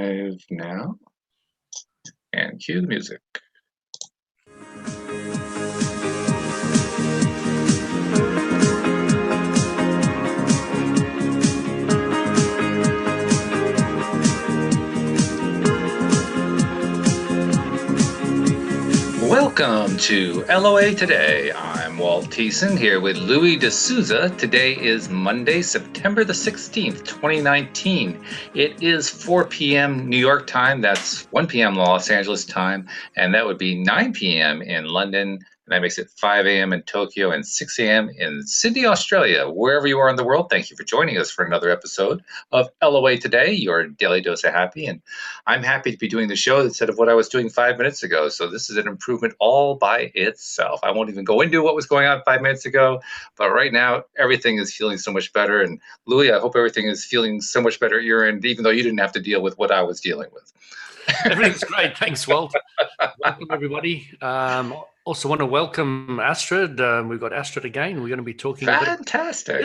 live now. And cue the music. Welcome to LOA Today. I'm Walt Thiessen here with Louis de Souza. Today is Monday, September the 16th, 2019. It is 4 p.m. New York time. That's 1 p.m. Los Angeles time. And that would be 9 p.m. in London. And that makes it 5 a.m. in Tokyo and 6 a.m. in Sydney, Australia. Wherever you are in the world, thank you for joining us for another episode of LOA Today, your daily dose of happy. And I'm happy to be doing the show instead of what I was doing 5 minutes ago. So this is an improvement all by itself. I won't even go into what was going on 5 minutes ago, but right now everything is feeling so much better. And Louis, I hope everything is feeling so much better at your end, even though you didn't have to deal with what I was dealing with. Everything's great. Thanks, Walt. Welcome, everybody. Also want to welcome Astrid. We've got Astrid again. We're going to be talking Fantastic.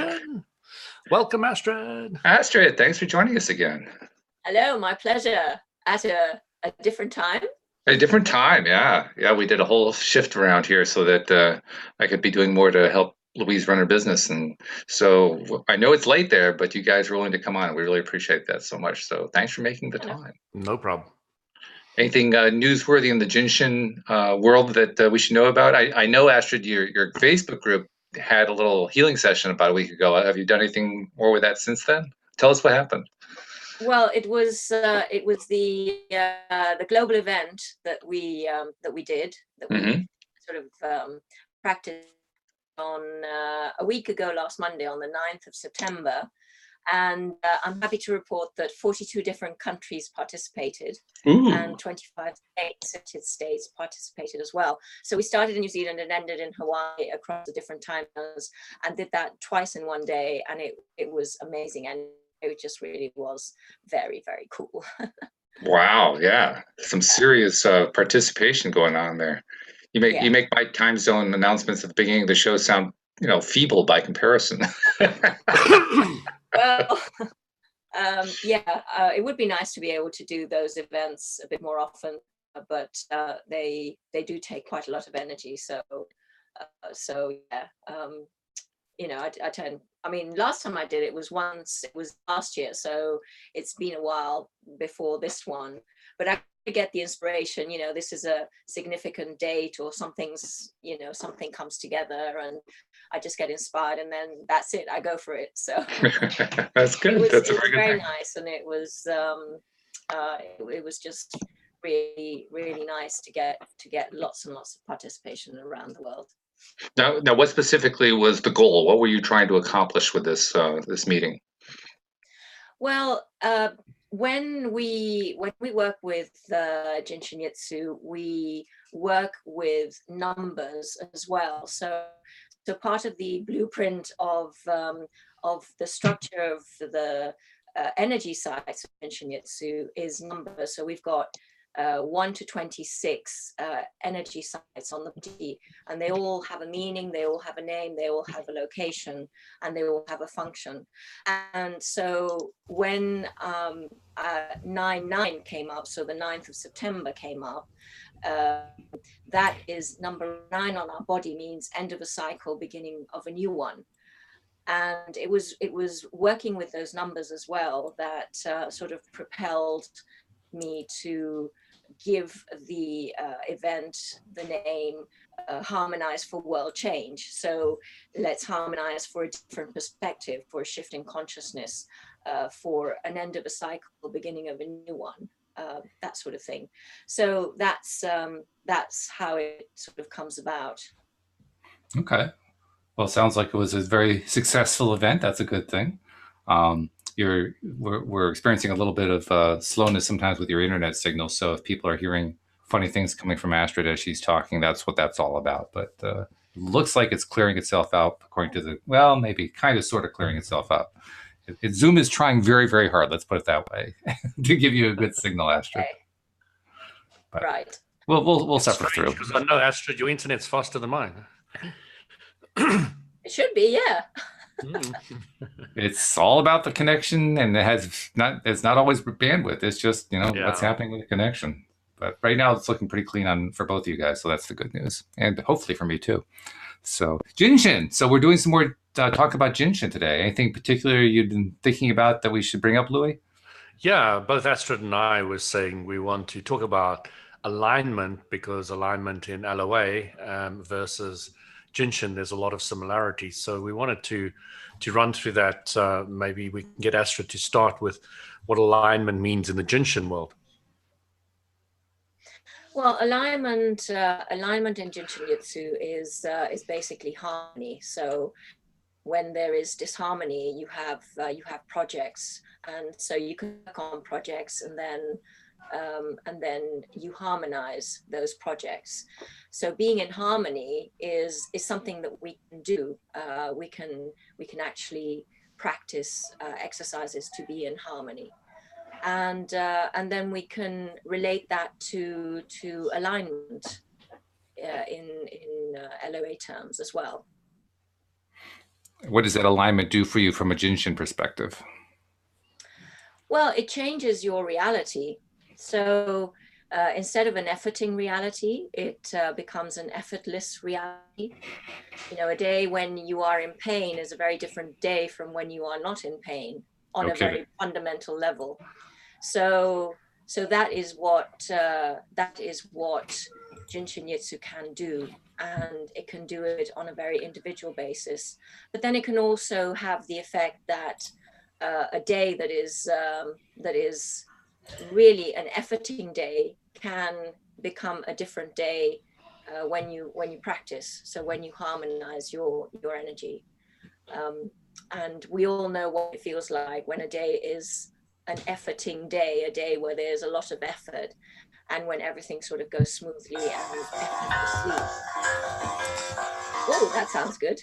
Welcome, Astrid. Astrid, thanks for joining us again. Hello, my pleasure. At a different time? A different time, yeah. Yeah, we did a whole shift around here so that I could be doing more to help Louise run her business. And so I know it's late there, but you guys are willing to come on. We really appreciate that so much. So thanks for making the time. No problem. Anything newsworthy in the Jin Shin world that we should know about? I know, Astrid, your Facebook group had a little healing session about a week ago. Have you done anything more with that since then? Tell us what happened. Well, it was the global event that we did, that we sort of practiced on a week ago last Monday on the 9th of September. And I'm happy to report that 42 different countries participated. Ooh. And 25 states participated as well. So we started in New Zealand and ended in Hawaii across the different time zones and did that twice in one day. And it was amazing. And it just really was very, very cool. Wow. Yeah. Some serious participation going on there. You make my time zone announcements at the beginning of the show sound, feeble by comparison. Well, it would be nice to be able to do those events a bit more often, but they do take quite a lot of energy. I mean, last time I did it was last year, so it's been a while before this one. But I get the inspiration, this is a significant date or something comes together and I just get inspired and then that's it, I go for it. So that's good. It was very nice, and it was just really, really nice to get lots and lots of participation around the world. Now, what specifically was the goal? What were you trying to accomplish with this meeting? Well, when we work with Jin Shin Jyutsu, we work with numbers as well. So part of the blueprint of the structure of the energy sites of Jin Shin Jyutsu is numbers. So we've got 1 to 26 energy sites on the body, and they all have a meaning, they all have a name, they all have a location, and they all have a function. And so when 9/9 came up, so the 9th of September came up, that is number 9 on our body, means end of a cycle, beginning of a new one. And it was working with those numbers as well that sort of propelled me to give the event the name Harmonize for World Change. So let's harmonize for a different perspective, for a shift in consciousness, for an end of a cycle, beginning of a new one, that sort of thing. So that's how it sort of comes about. Okay. Well, it sounds like it was a very successful event. That's a good thing. We're experiencing a little bit of slowness sometimes with your internet signal. So if people are hearing funny things coming from Astrid as she's talking, that's what that's all about. But it looks like it's clearing itself out according to maybe kind of sort of clearing itself out. Zoom is trying very, very hard, let's put it that way, to give you a good signal, Astrid. Okay. But right. We'll suffer through. Because I know, Astrid, your internet's faster than mine. It should be, yeah. It's all about the connection, and it's not always bandwidth. It's just, what's happening with the connection. But right now it's looking pretty clean for both of you guys. So that's the good news. And hopefully for me too. So Jin Shin. So we're doing some more talk about Jin Shin today. Anything particular you've been thinking about that we should bring up, Louis? Yeah, both Astrid and I were saying we want to talk about alignment, because alignment in LOA versus Jin Shin, there's a lot of similarities. So we wanted to run through that. Maybe we can get Astrid to start with what alignment means in the Jin Shin world. Well, alignment in Jin Shin Jyutsu is basically harmony. So when there is disharmony, you have projects, and so you can work on projects, and then you harmonize those projects. So being in harmony is something that we can do. We can actually practice exercises to be in harmony, and then we can relate that to alignment in LOA terms as well. What does that alignment do for you from a Jin Shin perspective? Well, it changes your reality. So instead of an efforting reality, it becomes an effortless reality. A day when you are in pain is a very different day from when you are not in pain on a very fundamental level. So that is what Jin Shin Jyutsu can do, and it can do it on a very individual basis. But then it can also have the effect that a day that is really an efforting day can become a different day when you practice. So when you harmonize your energy, and we all know what it feels like when a day is an efforting day, a day where there's a lot of effort, and when everything sort of goes smoothly and effortlessly. Oh, that sounds good.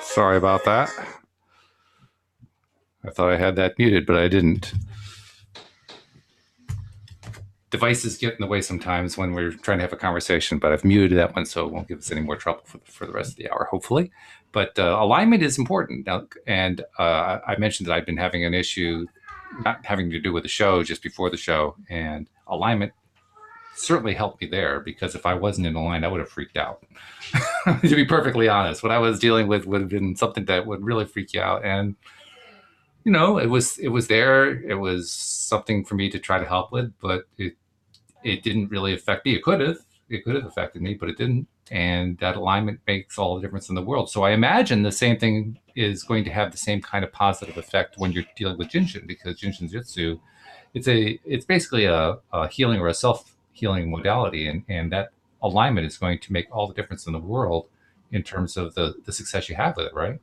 Sorry about that. I thought I had that muted, but I didn't. Devices get in the way sometimes when we're trying to have a conversation, but I've muted that one so it won't give us any more trouble for the rest of the hour, hopefully. But alignment is important. And I mentioned that I've been having an issue not having to do with the show, just before the show. And alignment certainly helped me there, because if I wasn't in alignment, I would have freaked out. To be perfectly honest, what I was dealing with would have been something that would really freak you out. And it was there. It was something for me to try to help with, but it didn't really affect me. It could have affected me, but it didn't. And that alignment makes all the difference in the world. So I imagine the same thing is going to have the same kind of positive effect when you're dealing with Jin Shin, because Jin Shin Jyutsu, it's basically a healing or a self-healing modality, and that alignment is going to make all the difference in the world in terms of the success you have with it, right?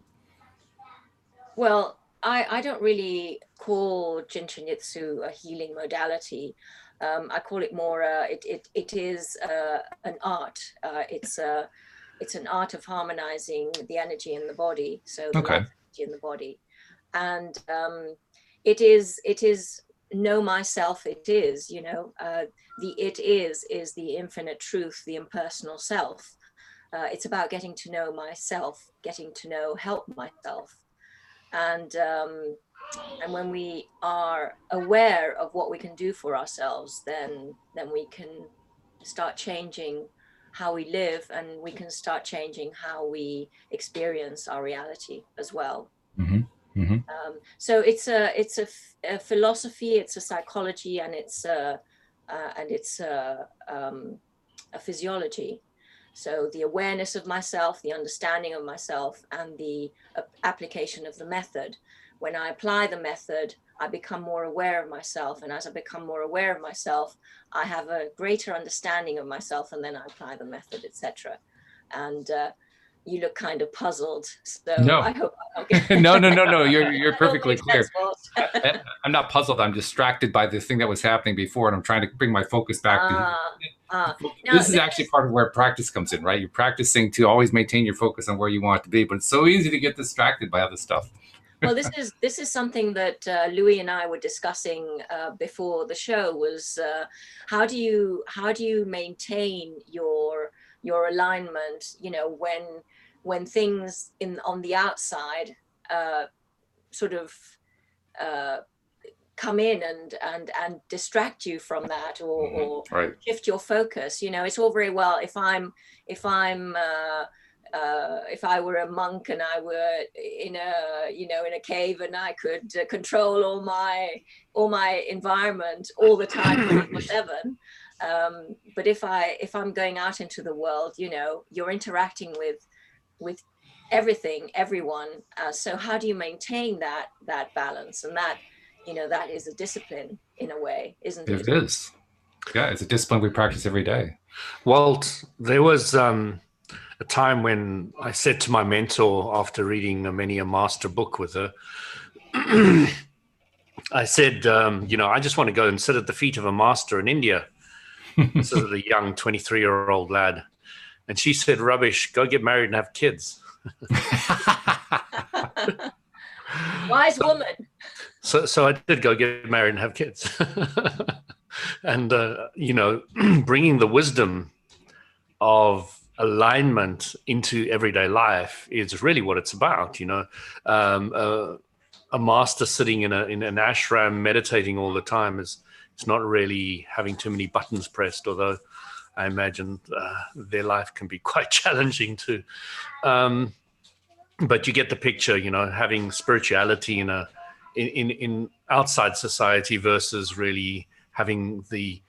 Well, I don't really call Jin Shin Jyutsu a healing modality. I call it more, it is an art. It's an art of harmonizing the energy in the body. So the life energy in the body. And it is know myself, it is, the it is the infinite truth, the impersonal self. It's about getting to know myself, getting to help myself. And when we are aware of what we can do for ourselves, then we can start changing how we live, and we can start changing how we experience our reality as well. Mm-hmm. Mm-hmm. So it's a philosophy, it's a psychology, and it's a physiology. So the awareness of myself, the understanding of myself, and the application of the method. When I apply the method, I become more aware of myself. And as I become more aware of myself, I have a greater understanding of myself, and then I apply the method, etc. And you look kind of puzzled. So no. I hope No. You're perfectly clear. I'm not puzzled. I'm distracted by the thing that was happening before, and I'm trying to bring my focus back. This is actually part of where practice comes in, right? You're practicing to always maintain your focus on where you want it to be, but it's so easy to get distracted by other stuff. Well, this is something that Louis and I were discussing before the show. Was how do you maintain your alignment? when things on the outside sort of come in and distract you from that, or Right. shift your focus. It's all very well if I were a monk and I were in a cave and I could control all my environment all the time, 24/7. But if I'm going out into the world, you're interacting with everything, everyone. So how do you maintain that balance? And that is a discipline in a way, isn't it? It is. Yeah, it's a discipline we practice every day. Walt, there was a time when I said to my mentor after reading many a master book with her, I said, I just want to go and sit at the feet of a master in India. This is a young 23-year-old lad. And she said, rubbish, go get married and have kids. Wise woman. So I did go get married and have kids. And, bringing the wisdom of alignment into everyday life is really what it's about. A master sitting in an ashram meditating all the time it's not really having too many buttons pressed, although I imagine their life can be quite challenging too. But you get the picture, having spirituality in outside society versus really having the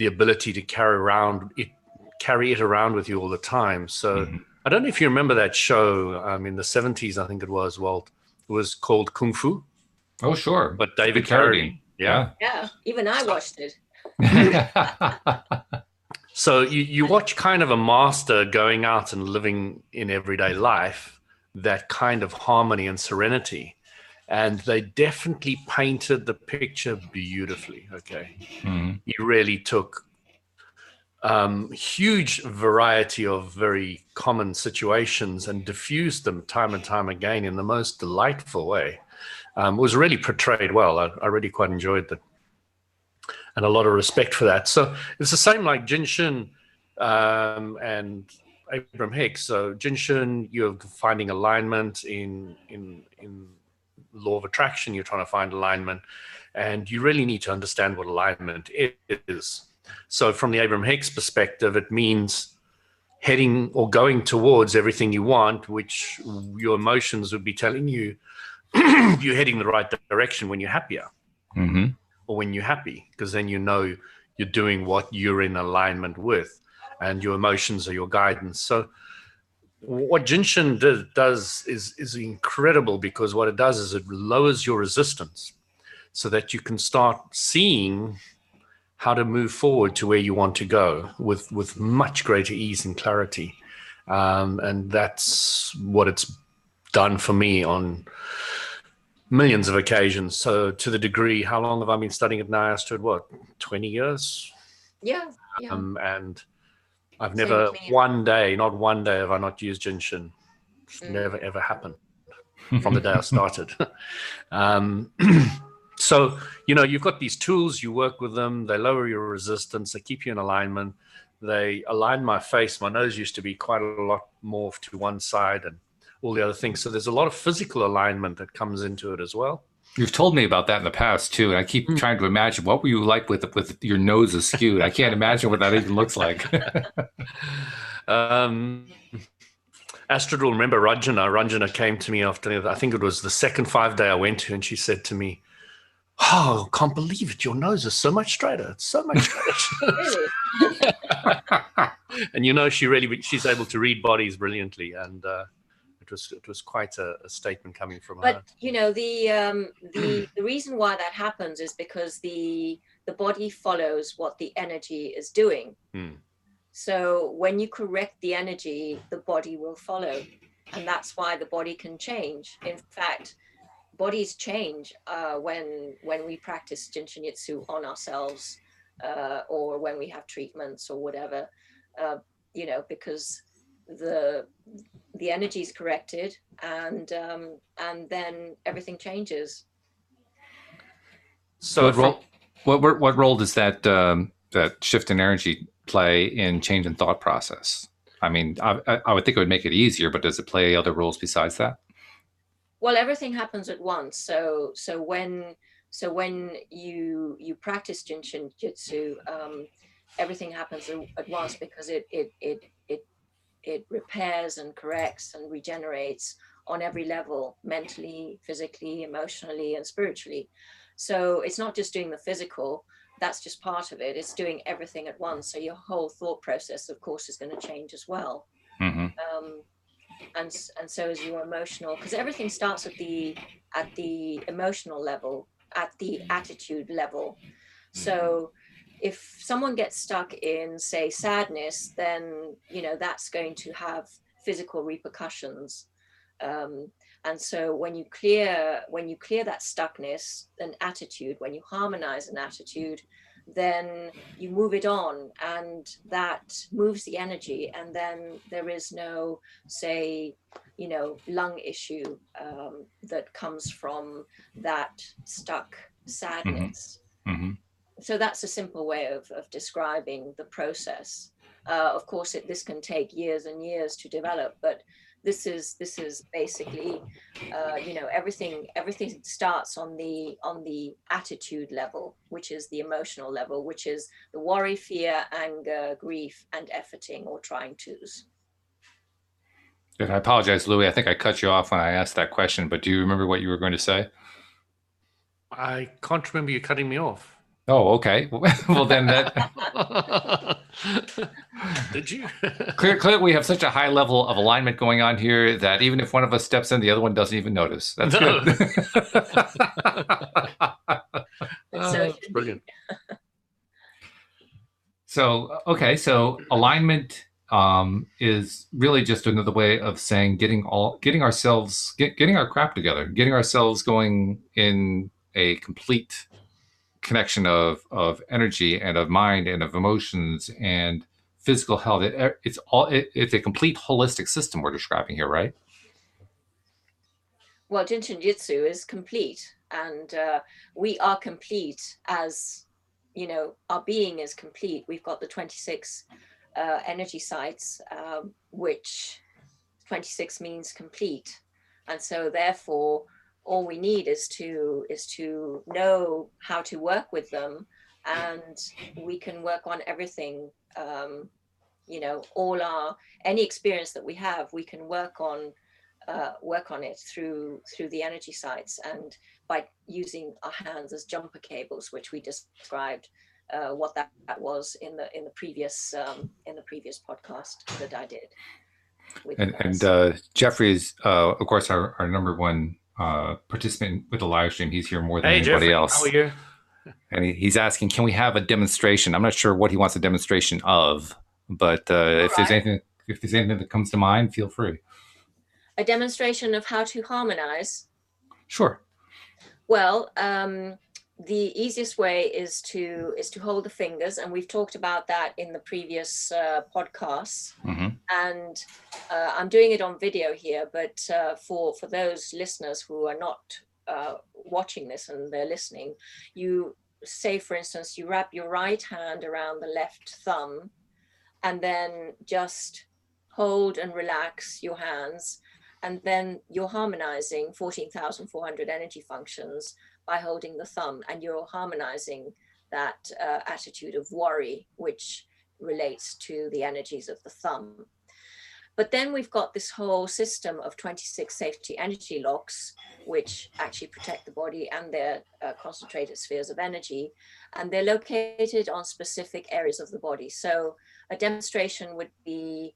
ability to carry it around with you all the time. So I don't know if you remember that show in the 70s, I think it was, Walt. It was called Kung Fu. Oh, sure. But David Carradine. Yeah. Yeah, even I watched it. So you watch kind of a master going out and living in everyday life, that kind of harmony and serenity. And they definitely painted the picture beautifully, okay? He really took huge variety of very common situations and diffused them time and time again in the most delightful way. Was really portrayed well. I really quite enjoyed that, and a lot of respect for that. So it's the same like Jin Shin and Abraham Hicks. So Jin Shin, you're finding alignment in law of attraction. You're trying to find alignment, and you really need to understand what alignment is. So from the Abraham Hicks perspective, it means heading or going towards everything you want, which your emotions would be telling you you're heading the right direction when you're happier, or when you're happy, because then you're doing what you're in alignment with, and your emotions are your guidance. So what Jin Shin does is incredible, because what it does is it lowers your resistance so that you can start seeing how to move forward to where you want to go with much greater ease and clarity. And that's what it's done for me on millions of occasions. So to the degree, how long have I been studying it now, Astrid? What, 20 years? Yeah. And I've never, not one day have I not used Jin Shin. It's never, ever happened from the day I started. So, you've got these tools, you work with them, they lower your resistance, they keep you in alignment. They align my face. My nose used to be quite a lot more to one side and all the other things. So there's a lot of physical alignment that comes into it as well. You've told me about that in the past too, and I keep trying to imagine what were you like with your nose askewed. I can't imagine what that even looks like. Astrid will remember Ranjana. Ranjana came to me after, I think it was the second 5 day I went to, and she said to me, "Oh, can't believe it. Your nose is so much straighter. It's so much straighter." And she's able to read bodies brilliantly, and it was quite a statement coming from her. But the reason why that happens is because the body follows what the energy is doing. So when you correct the energy, the body will follow, and that's why the body can change. In fact, bodies change when we practice Jin Shin Jyutsu on ourselves, or when we have treatments or whatever, because the energy is corrected, and then everything changes. So what role does that shift in energy play in change in thought process? I mean, I would think it would make it easier, but does it play other roles besides that? Well, everything happens at once. So when you practice Jin Shin Jyutsu, everything happens at once, because it repairs and corrects and regenerates on every level, mentally, physically, emotionally, and spiritually. So it's not just doing the physical, that's just part of it. It's doing everything at once. So your whole thought process, of course, is going to change as well. Mm-hmm. And so is your emotional, because everything starts at the emotional level, at the attitude level. So if someone gets stuck in, say, sadness, then that's going to have physical repercussions. And so when you clear that stuckness, an attitude, when you harmonize an attitude, then you move it on, and that moves the energy, and then there is no, say, lung issue that comes from that stuck sadness. Mm-hmm. So that's a simple way of describing the process. Of course, this can take years and years to develop, but this is basically, everything starts on the attitude level, which is the emotional level, which is the worry, fear, anger, grief, and efforting or trying to's. And I apologize, Louis. I think I cut you off when I asked that question, but do you remember what you were going to say? I can't remember you cutting me off. Oh, okay. Well, then that. Did you? Clearly, we have such a high level of alignment going on here that even if one of us steps in, the other one doesn't even notice. That's good. That's brilliant. So, okay. So alignment is really just another way of saying getting our crap together, getting ourselves going in a complete connection of energy and of mind and of emotions and physical health. It's a complete holistic system we're describing here, right? Well, Jin Shin Jyutsu is complete, and we are complete as, our being is complete. We've got the 26 energy sites, which 26 means complete. And so therefore, all we need is to know how to work with them, and we can work on everything. Any experience that we have, we can work on it through the energy sites, and by using our hands as jumper cables, which we described what that was in the previous podcast that I did. And Jeffrey is, of course, our number one participant with the live stream. He's here more than anybody Jeffrey, else. how are you? And he's asking, can we have a demonstration? I'm not sure what he wants a demonstration of, but if there's anything that comes to mind, feel free. A demonstration of how to harmonize. Sure. Well, the easiest way is to hold the fingers, and we've talked about that in the previous podcasts. Mm-hmm. And I'm doing it on video here, but for those listeners who are not watching this and they're listening, you say, for instance, you wrap your right hand around the left thumb, and then just hold and relax your hands, and then you're harmonizing 14,400 energy functions by holding the thumb, and you're harmonizing that attitude of worry, which relates to the energies of the thumb. But then we've got this whole system of 26 safety energy locks, which actually protect the body and their concentrated spheres of energy, and they're located on specific areas of the body. So a demonstration would be,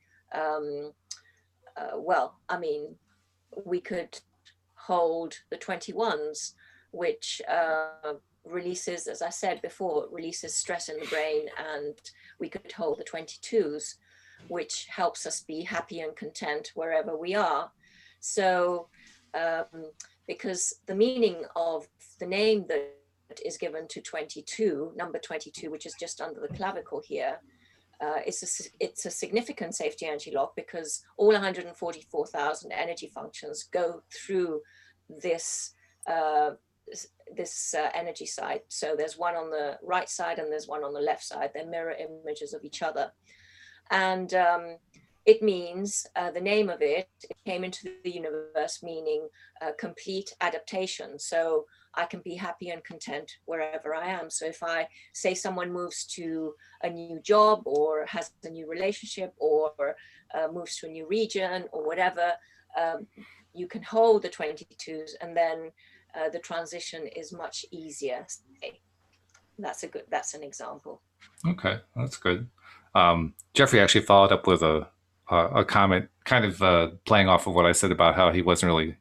we could hold the 21s, which releases, as I said before, releases stress in the brain, and we could hold the 22s, which helps us be happy and content wherever we are. So because the meaning of the name that is given to 22, number 22, which is just under the clavicle here, it's a significant safety energy lock, because all 144,000 energy functions go through this energy site. So there's one on the right side and there's one on the left side. They're mirror images of each other. And it means, the name of it came into the universe meaning complete adaptation. So I can be happy and content wherever I am. So if I say someone moves to a new job or has a new relationship or moves to a new region or whatever, you can hold the 22s, and then the transition is much easier. That's an example. Okay, that's good. Jeffrey actually followed up with a comment, kind of playing off of what I said about how he wasn't really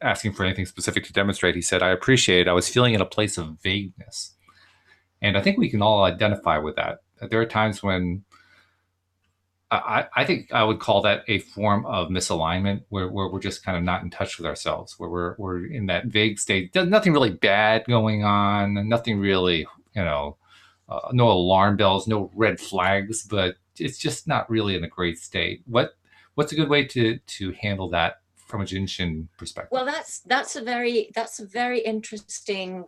asking for anything specific to demonstrate. He said, "I appreciate it. I was feeling in a place of vagueness," and I think we can all identify with that. There are times when I think I would call that a form of misalignment, where we're just kind of not in touch with ourselves, where we're in that vague state. There's nothing really bad going on, nothing really, no alarm bells, no red flags, but it's just not really in a great state. What's a good way to handle that from a Jin Shin perspective? Well, that's a very interesting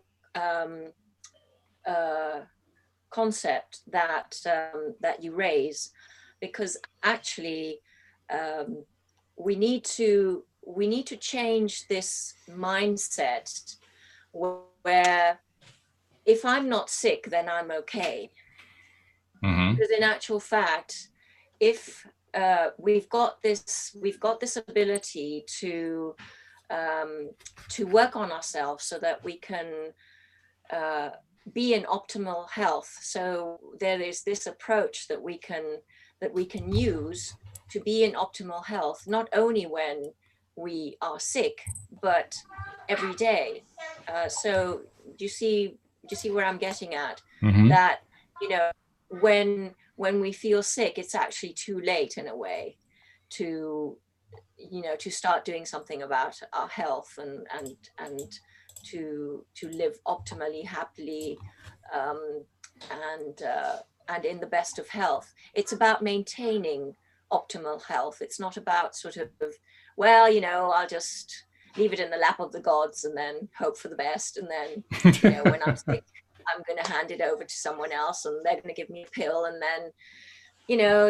concept that you raise, because actually we need to change this mindset where if I'm not sick, then I'm okay. Because in actual fact, if we've got this ability to work on ourselves so that we can be in optimal health. So there is this approach that we can use to be in optimal health, not only when we are sick, but every day. So do you see where I'm getting at? That, when we feel sick, it's actually too late in a way to start doing something about our health and to live optimally, happily, and in the best of health. It's about maintaining optimal health. It's not about sort of, well, I'll just leave it in the lap of the gods and then hope for the best. And then, when I'm sick, I'm going to hand it over to someone else and they're going to give me a pill. And then,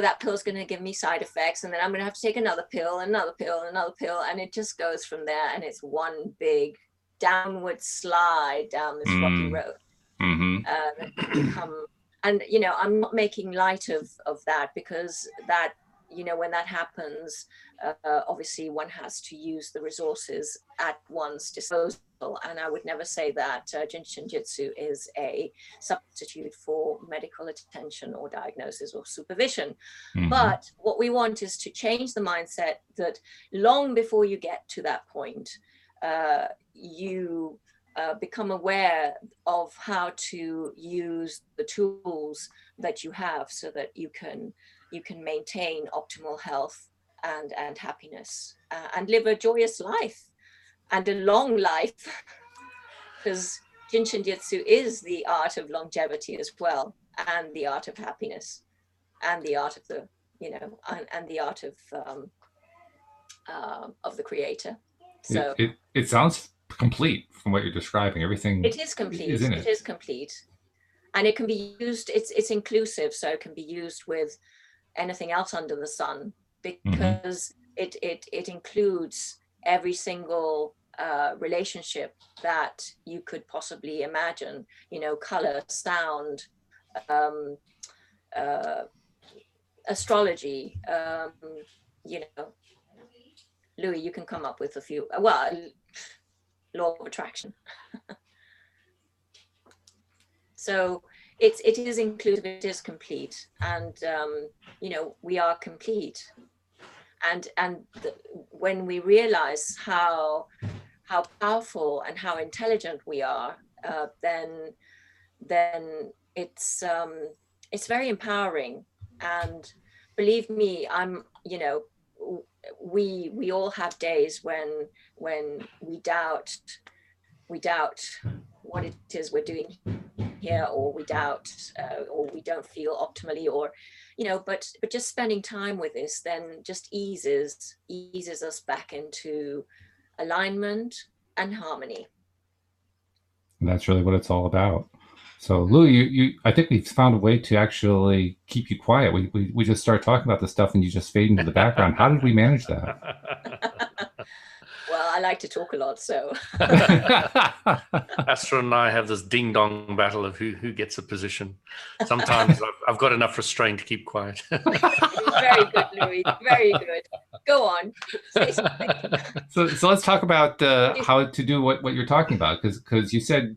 that pill's going to give me side effects. And then I'm going to have to take another pill, another pill, another pill. And it just goes from there. And it's one big downward slide down this rocky road. And I'm not making light of that, because that, when that happens, obviously one has to use the resources at one's disposal. And I would never say that Jin Shin Jyutsu is a substitute for medical attention or diagnosis or supervision. But what we want is to change the mindset that long before you get to that point, you become aware of how to use the tools that you have so that you can maintain optimal health and happiness, and live a joyous life and a long life, because Jin Shin Jyutsu is the art of longevity as well, and the art of happiness, and the art of the and the art of the creator. So it sounds complete from what you're describing. Everything it is complete. It is complete, and it can be used. It's inclusive, so it can be used with anything else under the sun, because it includes every single relationship that you could possibly imagine. Color, sound, astrology. Louis, you can come up with a few. Well, law of attraction. So it is inclusive, it is complete, and we are complete. And when we realize how powerful and how intelligent we are, then it's very empowering. And believe me, we all have days when we doubt what it is we're doing here, or we doubt, or we don't feel optimally, or but just spending time with this then just eases us back into alignment and harmony. And that's really what it's all about. So, Louis, I think we've found a way to actually keep you quiet. We just start talking about the stuff and you just fade into the background. How did we manage that? Well, I like to talk a lot, so. Astrid and I have this ding-dong battle of who gets a position. Sometimes I've got enough restraint to keep quiet. Very good, Louis. Very good. Go on. Say something. So let's talk about how to do what you're talking about, because you said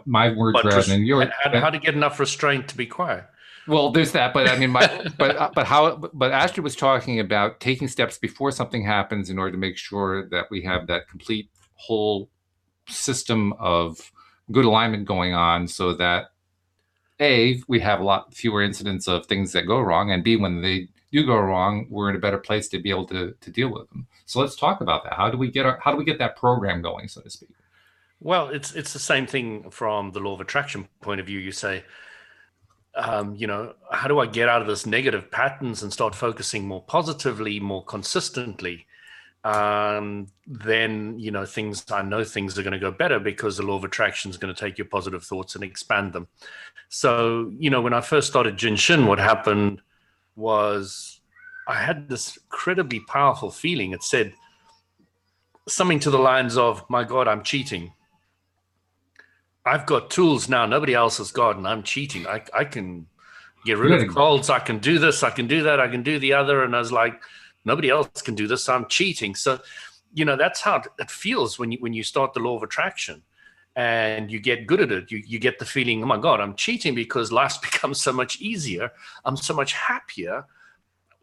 my words rather than yours. How to get enough restraint to be quiet? Well, there's that, but I mean, but Astrid was talking about taking steps before something happens in order to make sure that we have that complete whole system of good alignment going on, so that A, we have a lot fewer incidents of things that go wrong, and B, when they do go wrong, we're in a better place to be able to deal with them. So let's talk about that. How do we get that program going, so to speak? Well, it's the same thing from the law of attraction point of view. You say, how do I get out of this negative patterns and start focusing more positively, more consistently? Then, things are going to go better because the law of attraction is going to take your positive thoughts and expand them. So, when I first started Jin Shin, what happened was I had this incredibly powerful feeling. It said something to the lines of, my God, I'm cheating. I've got tools now nobody else has got, and I'm cheating. I can get rid of colds. I can do this. I can do that. I can do the other. And I was like, nobody else can do this. So I'm cheating. So, that's how it feels when you start the law of attraction and you get good at it. You get the feeling, oh my God, I'm cheating because life becomes so much easier. I'm so much happier.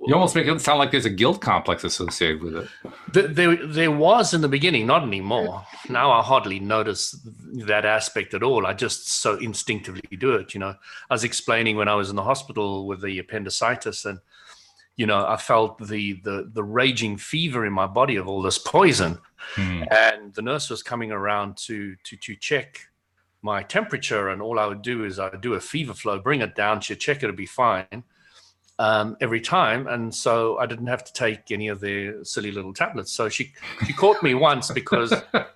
You almost make it sound like there's a guilt complex associated with it. There was in the beginning, not anymore. Now I hardly notice that aspect at all. I just so instinctively do it. I was explaining when I was in the hospital with the appendicitis, and I felt the raging fever in my body of all this poison, and the nurse was coming around to check my temperature, and all I would do is I would do a fever flow, bring it down, she'd check it'd be fine. Every time, and so I didn't have to take any of their silly little tablets. So she caught me once because I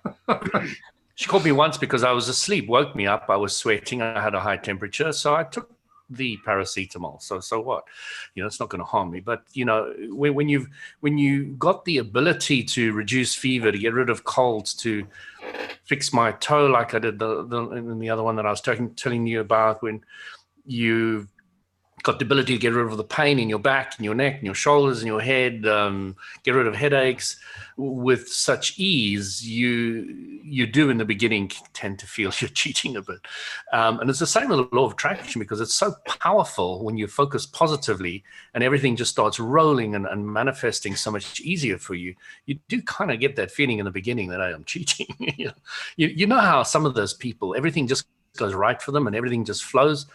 was asleep, woke me up, I was sweating, I had a high temperature, so I took the paracetamol. So what? It's not going to harm me. But when you got the ability to reduce fever, to get rid of colds, to fix my toe like I did the other one that I was telling you about, when you got the ability to get rid of the pain in your back and your neck and your shoulders and your head, get rid of headaches with such ease, you do in the beginning tend to feel you're cheating a bit. And it's the same with the law of attraction, because it's so powerful when you focus positively and everything just starts rolling and manifesting so much easier for you. You do kind of get that feeling in the beginning that I am cheating. You know how some of those people, everything just goes right for them and everything just flows.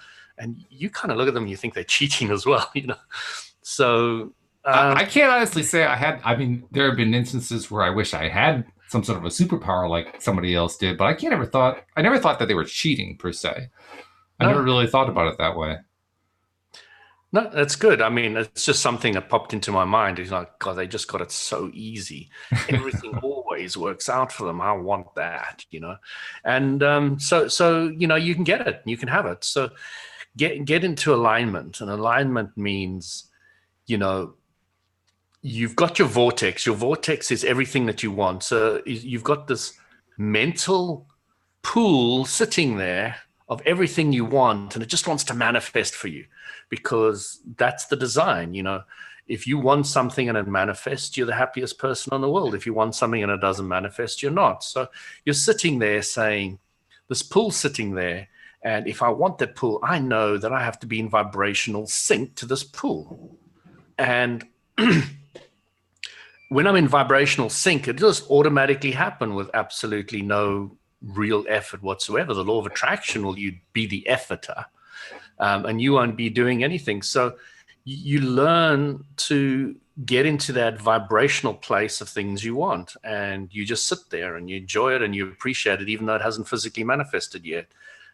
And you kind of look at them and you think they're cheating as well, So I can't honestly say there have been instances where I wish I had some sort of a superpower like somebody else did, but I never thought that they were cheating per se. I never really thought about it that way. No, that's good. I mean, it's just something that popped into my mind. It's like, God, they just got it so easy. Everything always works out for them. I want that, And so you can get it. You can have it. So get into alignment. And alignment means, you've got your vortex. Your vortex is everything that you want. So you've got this mental pool sitting there of everything you want, and it just wants to manifest for you, because that's the design. If you want something and it manifests, you're the happiest person in the world. If you want something and it doesn't manifest, you're not. So you're sitting there saying, this pool's sitting there, and if I want that pool, I know that I have to be in vibrational sync to this pool. And when I'm in vibrational sync, it just automatically happen with absolutely no real effort whatsoever. The law of attraction will be the efforter, and you won't be doing anything. So you learn to get into that vibrational place of things you want, and you just sit there and you enjoy it and you appreciate it, even though it hasn't physically manifested yet.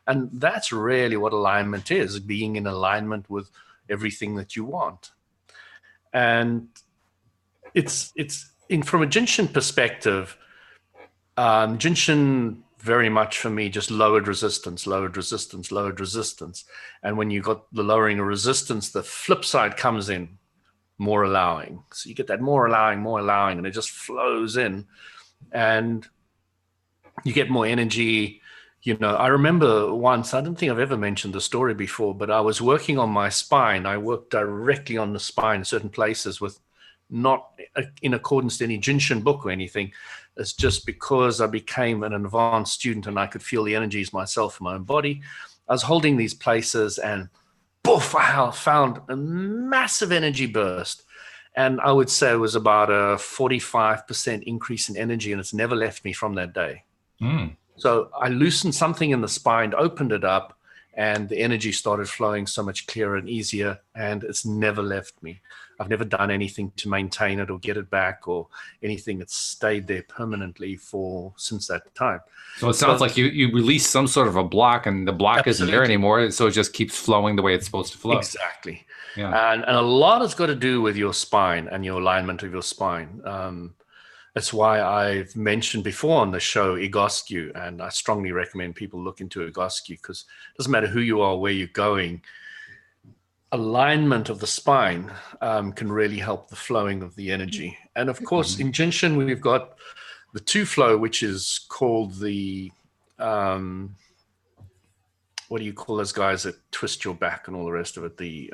And that's really what alignment is, being in alignment with everything that you want. And from a Jin Shin perspective, Jin Shin very much for me just lowered resistance, lowered resistance, lowered resistance. And when you got the lowering of resistance, the flip side comes in, more allowing. So you get that more allowing, and it just flows in, and you get more energy. You know, I remember once, I don't think I've ever mentioned the story before, but I was working on my spine. I worked directly on the spine in certain places with not in accordance to any Jin Shin book or anything. It's just because I became an advanced student and I could feel the energies myself in my own body. I was holding these places and poof, I found a massive energy burst. And I would say it was about a 45% increase in energy, and it's never left me from that day. So I loosened something in the spine, opened it up, and the energy started flowing so much clearer and easier, and it's never left me. I've never done anything to maintain it or get it back or anything. It's stayed there permanently since that time. So it sounds like you release some sort of a block, and the block isn't there anymore, so it just keeps flowing the way it's supposed to flow. Exactly. Yeah. And a lot has got to do with your spine and your alignment of your spine. That's why I've mentioned before on the show Egoscue, and I strongly recommend people look into Egoscue, because it doesn't matter who you are, where you're going. Alignment of the spine can really help the flowing of the energy. And of course, in Jin Shin, we've got the two flow, which is called the, what do you call those guys that twist your back and all the rest of it? The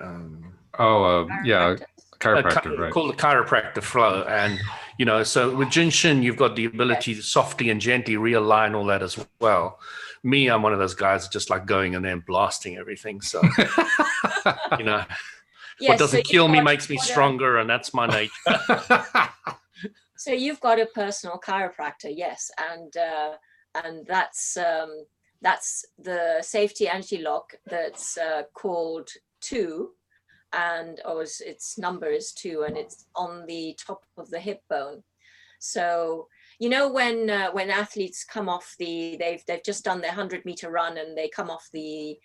chiropractor, right? Called the chiropractor flow. And, you know, so with Jin Shin, you've got the ability to softly and gently realign all that as well. Me, I'm one of those guys that just like going in there and blasting everything. So, you know, what doesn't kill me makes me stronger, and that's my nature. So you've got a personal chiropractor, yes, and that's the safety anti-lock that's called 2, and its number is 2, and it's on the top of the hip bone. So you know when athletes come off they've just done their 100-meter run and they come off the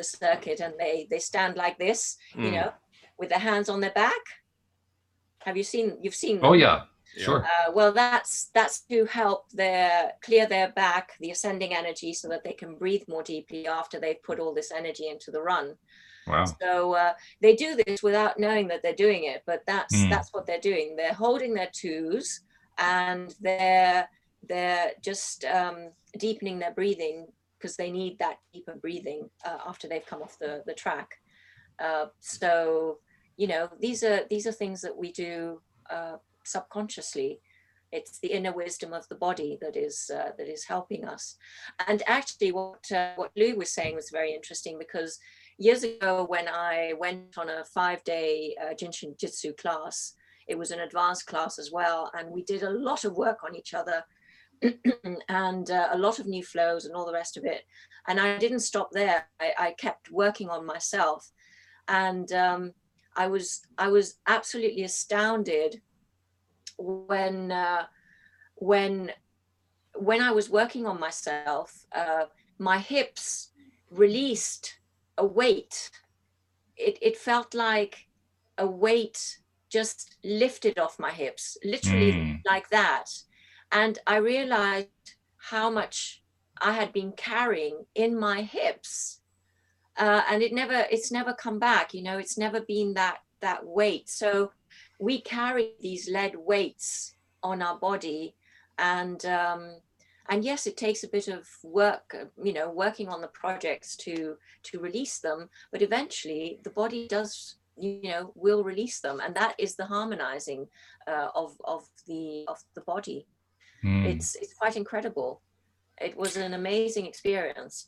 circuit and they stand like this, you know, with their hands on their back. You've seen them? Oh yeah, sure. Well, that's to help clear their back, the ascending energy, so that they can breathe more deeply after they've put all this energy into the run. Wow. So they do this without knowing that they're doing it, but that's what they're doing. They're holding their 2s, and they're just deepening their breathing, because they need that deeper breathing after they've come off the track. So, you know, these are things that we do subconsciously. It's the inner wisdom of the body that is helping us. And actually, what Louis was saying was very interesting, because years ago, when I went on a 5-day Jin Shin Jyutsu class, it was an advanced class as well, and we did a lot of work on each other and a lot of new flows and all the rest of it. And I didn't stop there. I kept working on myself, and I was absolutely astounded when I was working on myself. My hips released a weight. It felt like a weight just lifted off my hips, literally like that. And I realized how much I had been carrying in my hips, and it's never come back. You know, it's never been that weight. So we carry these lead weights on our body, and yes, it takes a bit of work, you know, working on the projects to release them, but eventually the body does, you know, will release them, and that is the harmonizing of the body. It's quite incredible. It was an amazing experience.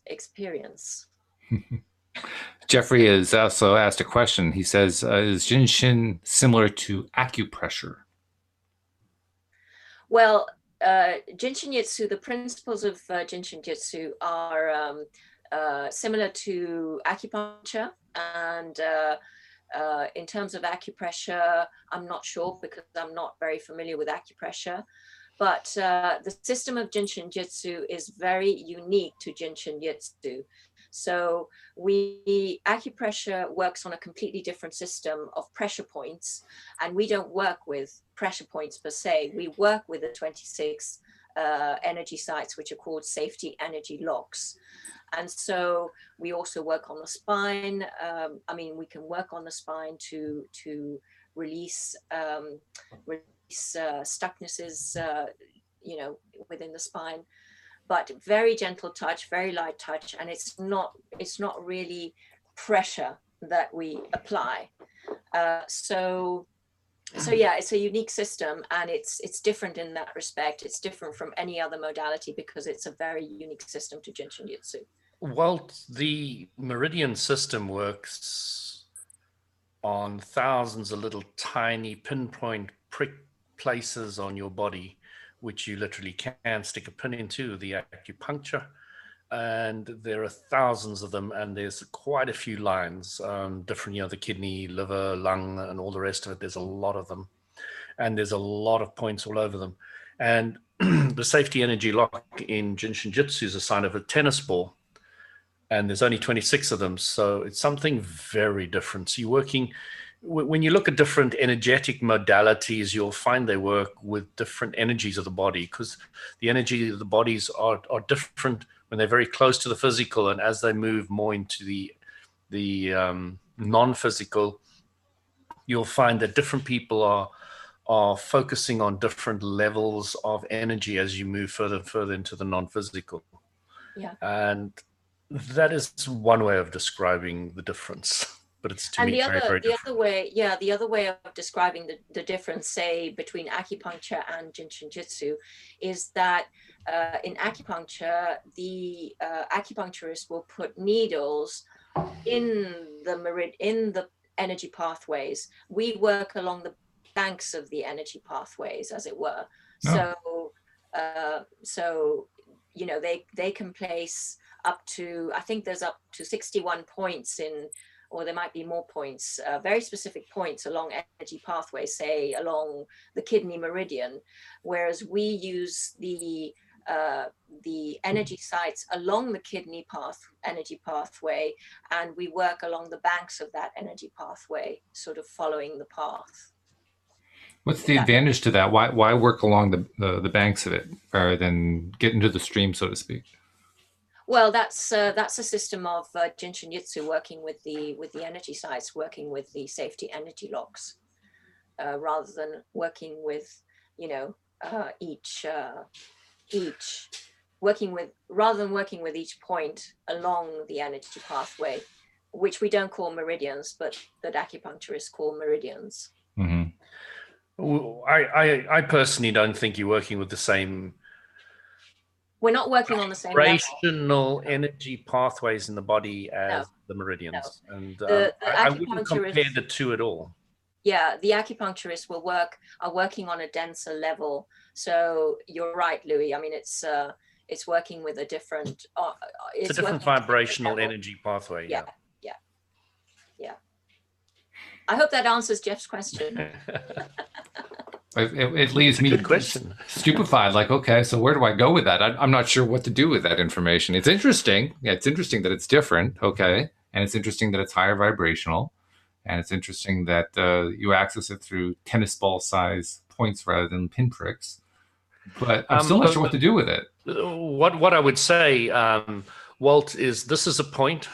Jeffrey has also asked a question. He says, is Jin Shin similar to acupressure? Well, Jin Shin Jyutsu, the principles of Jin Shin Jyutsu are similar to acupuncture, and in terms of acupressure, I'm not sure, because I'm not very familiar with acupressure. But the system of Jin Shin Jyutsu is very unique to Jin Shin Jyutsu. So acupressure works on a completely different system of pressure points, and we don't work with pressure points per se. We work with the 26 energy sites, which are called safety energy locks. And so we also work on the spine. I mean, we can work on the spine to release stucknesses, within the spine, but very gentle touch, very light touch, and it's not really pressure that we apply. So yeah, it's a unique system, and it's different in that respect. It's different from any other modality because it's a very unique system to Jin Shin Jyutsu. Well, the meridian system works on thousands of little tiny pinpoint prick places on your body, which you literally can stick a pin into, the acupuncture. And there are thousands of them, and there's quite a few lines, different, the kidney, liver, lung, and all the rest of it. There's a lot of them, and there's a lot of points all over them. And the safety energy lock in Jin Shin Jyutsu is a sign of a tennis ball, and there's only 26 of them. So it's something very different. So you're working, when you look at different energetic modalities, you'll find they work with different energies of the body, because the energy of the bodies are different when they're very close to the physical, and as they move more into the non-physical, you'll find that different people are focusing on different levels of energy as you move further and further into the non-physical. Yeah. And that is one way of describing the difference. But it's to me very different. The other way of describing the difference, say, between acupuncture and Jin Shin Jyutsu, is that in acupuncture, the acupuncturist will put needles in the energy pathways. We work along the banks of the energy pathways, as it were. Oh. So they can place up to, I think there's up to 61 points or there might be more points, very specific points along energy pathways, say along the kidney meridian, whereas we use the energy sites along the kidney energy pathway, and we work along the banks of that energy pathway, sort of following the path. What's the advantage to that? Why work along the banks of it rather than get into the stream, so to speak? Well, that's a system of Jin Shin Jyutsu, working with the energy sites, working with the safety energy locks, rather than working with working with each point along the energy pathway, which we don't call meridians, but that acupuncturists call meridians. Mm-hmm. Well, I personally don't think you're working with the same. We're not working on the same vibrational energy pathways in the body as the meridians. No. And I wouldn't compare the two at all. Yeah, the acupuncturists are working on a denser level. So you're right, Louis. I mean, it's working with a different. It's a different vibrational energy pathway. Yeah. I hope that answers Jeff's question. It leaves me stupefied. Like, okay, so where do I go with that? I'm not sure what to do with that information. It's interesting. Yeah, it's interesting that it's different. Okay. And it's interesting that it's higher vibrational. And it's interesting that you access it through tennis ball size points rather than pinpricks. But I'm still not sure what to do with it. What I would say, Walt, is this is a point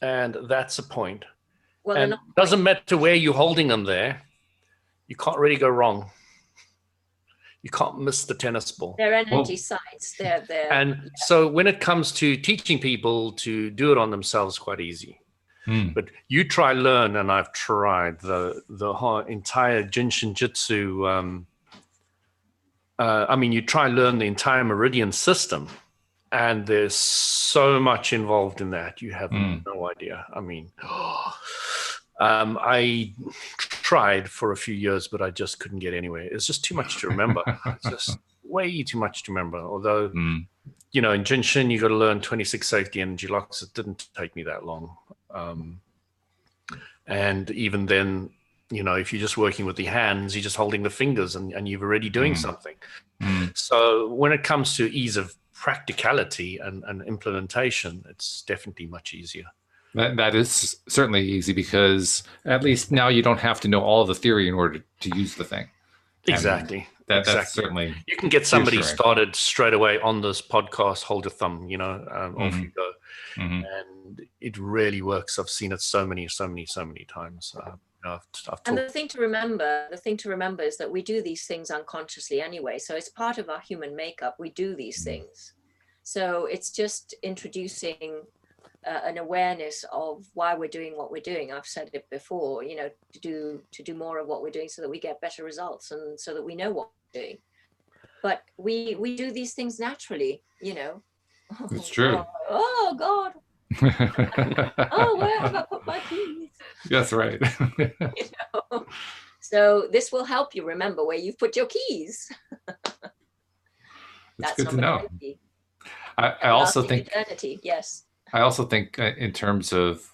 and that's a point. Well, and it doesn't matter where you're holding them there. You can't really go wrong. You can't miss the tennis ball. They're energy sites. And so when it comes to teaching people to do it on themselves, quite easy. But you try learn, and I've tried the whole entire Jin Shin Jyutsu. You try learn the entire meridian system, and there's so much involved in that. You have no idea. I mean, I tried for a few years, but I just couldn't get anywhere. It's just too much to remember. It's just way too much to remember. Although, in Jin Shin, you got to learn 26 safety energy locks. It didn't take me that long. And even then, if you're just working with the hands, you're just holding the fingers and you're already doing something. So when it comes to ease of practicality and implementation, it's definitely much easier. That is certainly easy, because at least now you don't have to know all of the theory in order to use the thing. Exactly. That's exactly. certainly You can get somebody reassuring. started straight away on this podcast. Hold your thumb, off you go. And it really works. I've seen it so many times. I've And talked. the thing to remember is that we do these things unconsciously anyway. So it's part of our human makeup. We do these things. So it's just introducing an awareness of why we're doing what we're doing. I've said it before, to do more of what we're doing so that we get better results and so that we know what we're doing. But we do these things naturally, It's true. Oh God. Oh, where have I put my keys? That's right. So this will help you remember where you've put your keys. That's good to know. 20. I also think eternity. Yes. I also think in terms of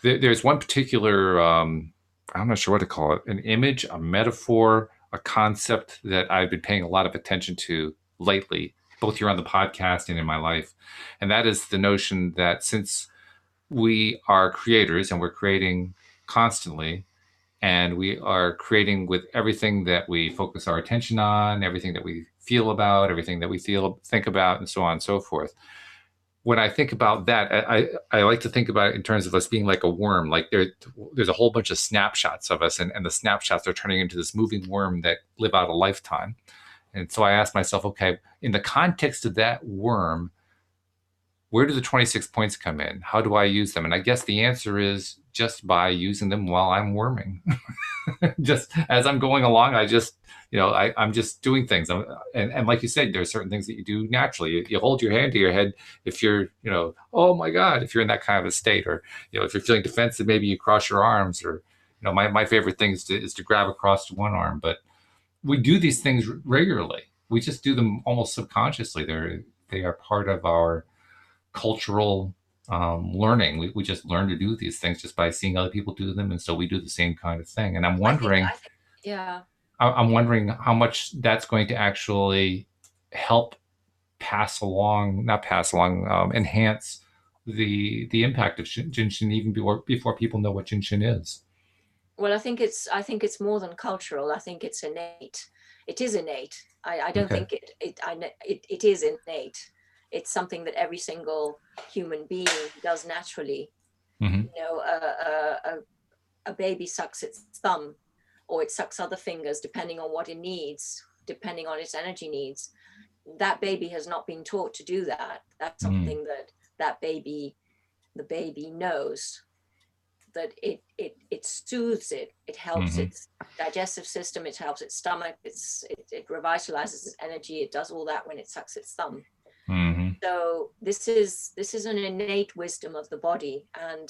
there's one particular I'm not sure what to call it, an image, a metaphor, a concept that I've been paying a lot of attention to lately, both here on the podcast and in my life. And that is the notion that since we are creators and we're creating constantly, and we are creating with everything that we focus our attention on, everything that we feel about, everything that we think about, and so on and so forth. When I think about that, I like to think about it in terms of us being like a worm. Like there's a whole bunch of snapshots of us, and the snapshots are turning into this moving worm that live out a lifetime. And so I asked myself, okay, in the context of that worm, where do the 26 points come in? How do I use them? And I guess the answer is just by using them while I'm worming. Just as I'm going along, I just, I'm just doing things. And like you said, there are certain things that you do naturally. You hold your hand to your head if you're, oh my God, if you're in that kind of a state, or, if you're feeling defensive, maybe you cross your arms, or, my favorite thing is to grab across one arm. But we do these things regularly. We just do them almost subconsciously. They are part of our cultural learning. We just learn to do these things just by seeing other people do them, and so we do the same kind of thing. And I'm wondering, I'm wondering how much that's going to actually help enhance the impact of Jin Shin even before people know what Jin Shin is. Well, I think it's more than cultural. I think it's innate. It is innate. I don't think it is innate. It's something that every single human being does naturally. A baby sucks its thumb, or it sucks other fingers, depending on what it needs, depending on its energy needs. That baby has not been taught to do that. That's something that the baby knows, that it soothes it. It helps its digestive system. It helps its stomach. It revitalizes its energy. It does all that when it sucks its thumb. So this is an innate wisdom of the body, and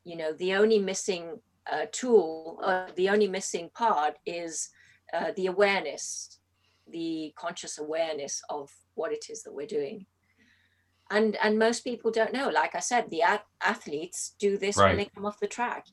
the only missing the only missing part is the awareness, the conscious awareness of what it is that we're doing. And most people don't know. Like I said, the athletes do this when they come off the track.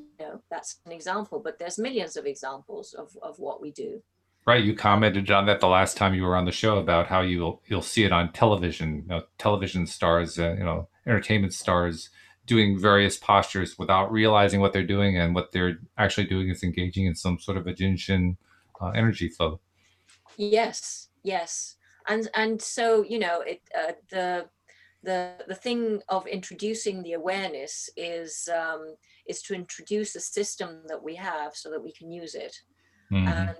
That's an example, but there's millions of examples of what we do. Right. You commented on that the last time you were on the show about how you'll see it on television, television stars, entertainment stars doing various postures without realizing what they're doing, and what they're actually doing is engaging in some sort of a Jin Shin energy flow. Yes. And so, the thing of introducing the awareness is to introduce a system that we have so that we can use it. And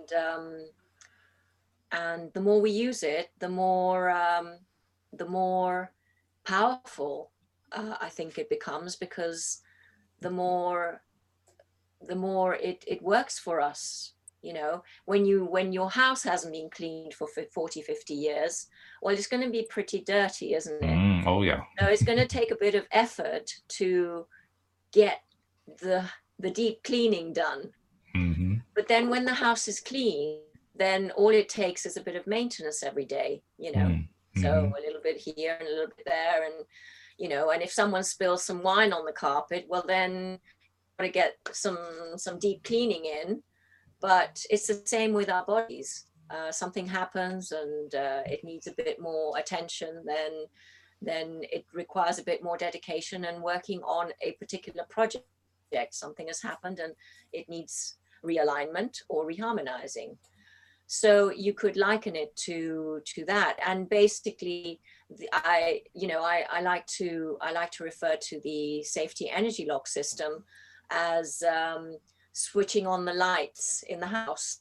the more we use it, the more powerful I think it becomes, because the more it works for us. When your house hasn't been cleaned for 40, 50 years, well, it's going to be pretty dirty, isn't it? Oh yeah. So it's going to take a bit of effort to get the deep cleaning done. But then when the house is clean, then all it takes is a bit of maintenance every day, so a little bit here and a little bit there, and and if someone spills some wine on the carpet, well, then got to get some deep cleaning in. But it's the same with our bodies. Something happens and it needs a bit more attention, then it requires a bit more dedication and working on a particular project. Something has happened and it needs realignment or reharmonizing. So you could liken it to that. And basically, I like to refer to the safety energy lock system as switching on the lights in the house.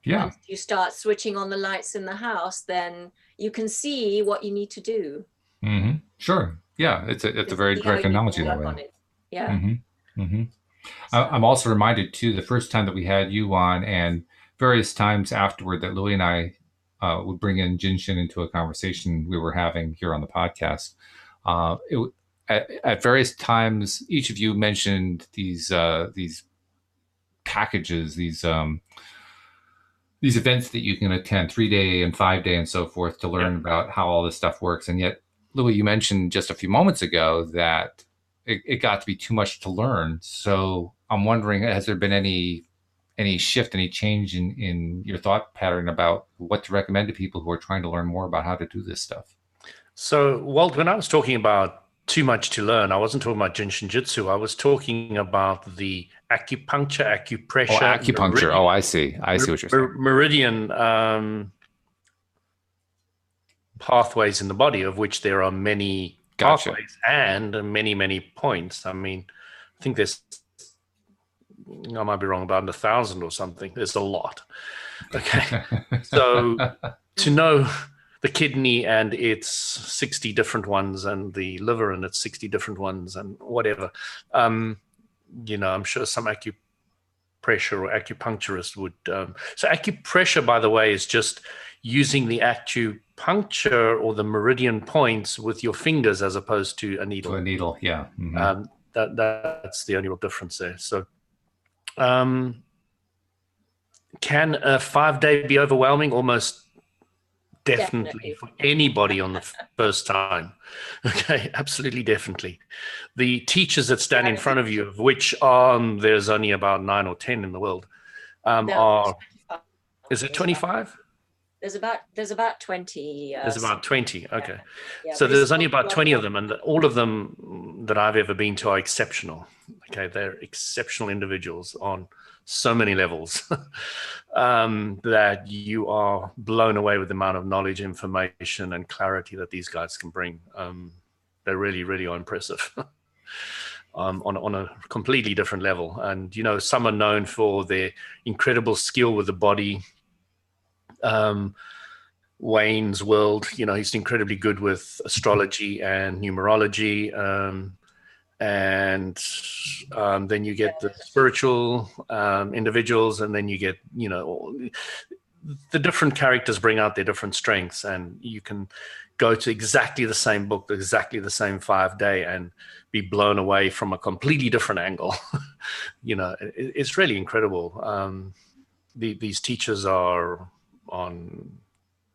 Yeah. Once you start switching on the lights in the house, then you can see what you need to do. Mm-hmm. Sure. Yeah, it's a very correct analogy that way. Yeah. Mm-hmm. Mm-hmm. I'm also reminded too, the first time that we had you on, and various times afterward, that Louis and I would bring in Jin Shin into a conversation we were having here on the podcast. At various times, each of you mentioned these packages, these events that you can attend, 3-day and 5-day and so forth, to learn about how all this stuff works. And yet, Louis, you mentioned just a few moments ago that it got to be too much to learn. So I'm wondering, has there been any shift, any change in your thought pattern about what to recommend to people who are trying to learn more about how to do this stuff? So, Walt, when I was talking about too much to learn, I wasn't talking about Jin Shin Jyutsu. I was talking about the acupuncture, acupressure. Oh, acupuncture. Meridian, I see what you're saying. Meridian pathways in the body, of which there are many pathways and many, many points. I mean, I think there's, I might be wrong, about 1,000 or something. There's a lot. Okay. So to know the kidney and its 60 different ones, and the liver and its 60 different ones, and whatever, I'm sure some acupressure or acupuncturist would. So acupressure, by the way, is just using the acupuncture or the meridian points with your fingers as opposed to a needle. To a needle, yeah. Mm-hmm. That's the only real difference there. So can a 5-day be overwhelming? Almost definitely for anybody on the first time. Okay, absolutely, definitely. The teachers that stand in front of you, of which there's only about 9 or 10 in the world, is it 25? There's about 20. There's about 20. Okay. Yeah, so there's only about 20 of them, and all of them that I've ever been to are exceptional. Okay. They're exceptional individuals on so many levels that you are blown away with the amount of knowledge, information, and clarity that these guys can bring. They really, really are impressive. On a completely different level. And, some are known for their incredible skill with the body. Wayne's World, he's incredibly good with astrology and numerology. And then you get the spiritual individuals, and then you get, the different characters bring out their different strengths, and you can go to exactly the same book, exactly the same 5-day, and be blown away from a completely different angle. It's really incredible. These teachers are on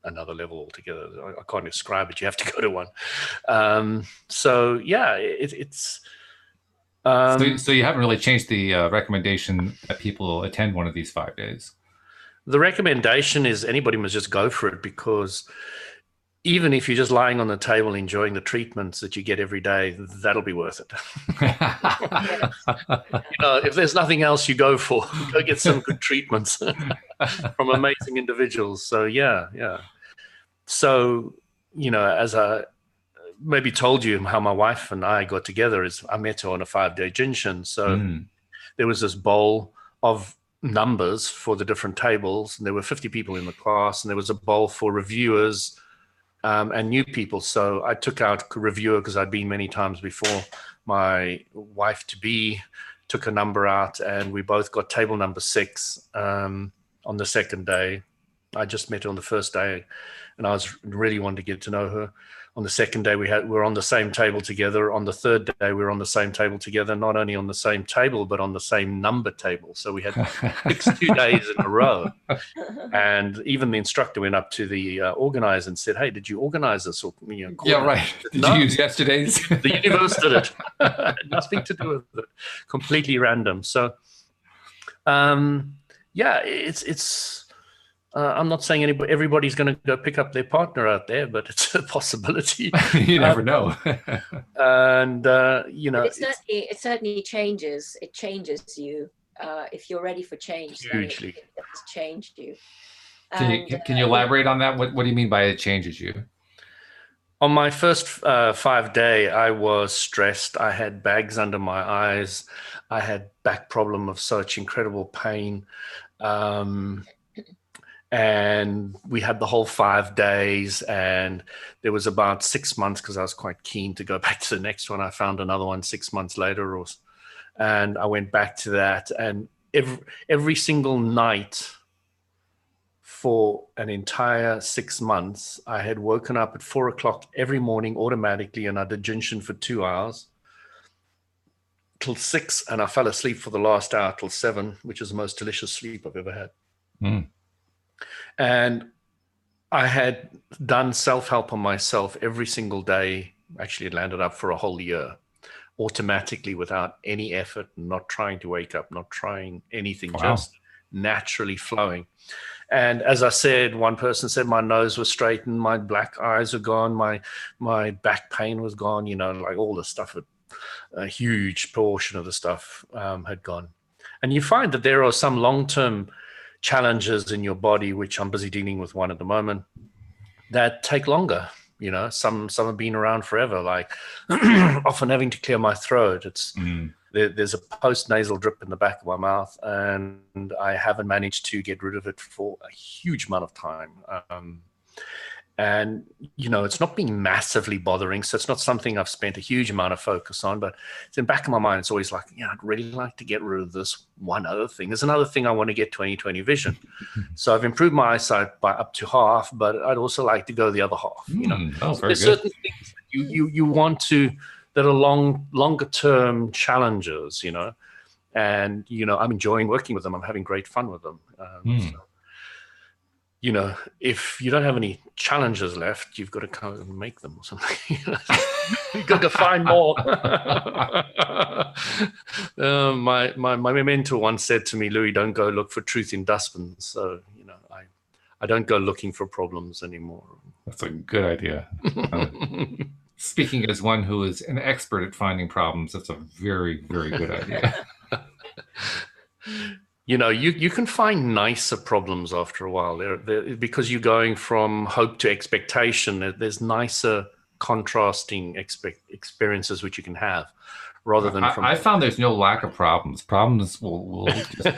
another level altogether. I can't describe it. You have to go to one. So yeah, it's. So you haven't really changed the recommendation that people attend one of these 5 days. The recommendation is anybody must just go for it, because even if you're just lying on the table enjoying the treatments that you get every day, that'll be worth it. If there's nothing else you go for, go get some good treatments from amazing individuals. So yeah. So, as I maybe told you, how my wife and I got together is I met her on a 5-day Jin Shin. So there was this bowl of numbers for the different tables, and there were 50 people in the class, and there was a bowl for reviewers and new people. So I took out a reviewer because I'd been many times before. My wife-to-be took a number out, and we both got table number 6 on the second day. I just met her on the first day, and I was really wanting to get to know her. On the second day, we were on the same table together. On the third day, we were on the same table together, not only on the same table, but on the same number table. So we had 2 days in a row. And even the instructor went up to the organizer and said, "Hey, did you organize this?" Or, yeah, right. Did you use yesterday's? The universe did it. Nothing to do with it. Completely random. So, yeah, it's. I'm not saying everybody's going to go pick up their partner out there, but it's a possibility. You never know. And it certainly changes. It changes you. if you're ready for change, then Hugely. it does change you. Can you elaborate on that? What do you mean by it changes you? On my first 5 day, I was stressed. I had bags under my eyes. I had back problem of such incredible pain. And we had the whole 5 days, and there was about 6 months, because I was quite keen to go back to the next one. I found another one 6 months later, and I went back to that. And every single night for an entire 6 months, I had woken up at 4 o'clock every morning automatically, and I did Jin Shin for 2 hours till 6, and I fell asleep for the last hour till 7, which is the most delicious sleep I've ever had. And I had done self-help on myself every single day. Actually, it landed up for a whole year, automatically, without any effort, not trying to wake up, not trying anything, just naturally flowing. And as I said, one person said my nose was straightened, my black eyes were gone, my back pain was gone, like all the stuff, a huge portion of the stuff had gone. And you find that there are some long-term challenges in your body, which I'm busy dealing with one at the moment, that take longer. Some have been around forever, like often having to clear my throat. There's a post-nasal drip in the back of my mouth, and I haven't managed to get rid of it for a huge amount of time. And, it's not been massively bothering, so it's not something I've spent a huge amount of focus on, but it's in the back of my mind. It's always like, I'd really like to get rid of this one other thing. There's another thing I want to get 20/20 vision. So I've improved my eyesight by up to half, but I'd also like to go the other half. There's certain things that you want to, that are longer term challenges, and, I'm enjoying working with them. I'm having great fun with them. So, if you don't have any challenges left, you've got to come and make them or something. You've got to find more. My mentor once said to me, Louis, don't go look for truth in dustbins. So, I don't go looking for problems anymore. That's a good idea. Speaking as one who is an expert at finding problems, that's a very, very good idea. You can find nicer problems after a while. Because you're going from hope to expectation. There's nicer contrasting experiences which you can have, rather than from. I found there's no lack of problems. Problems will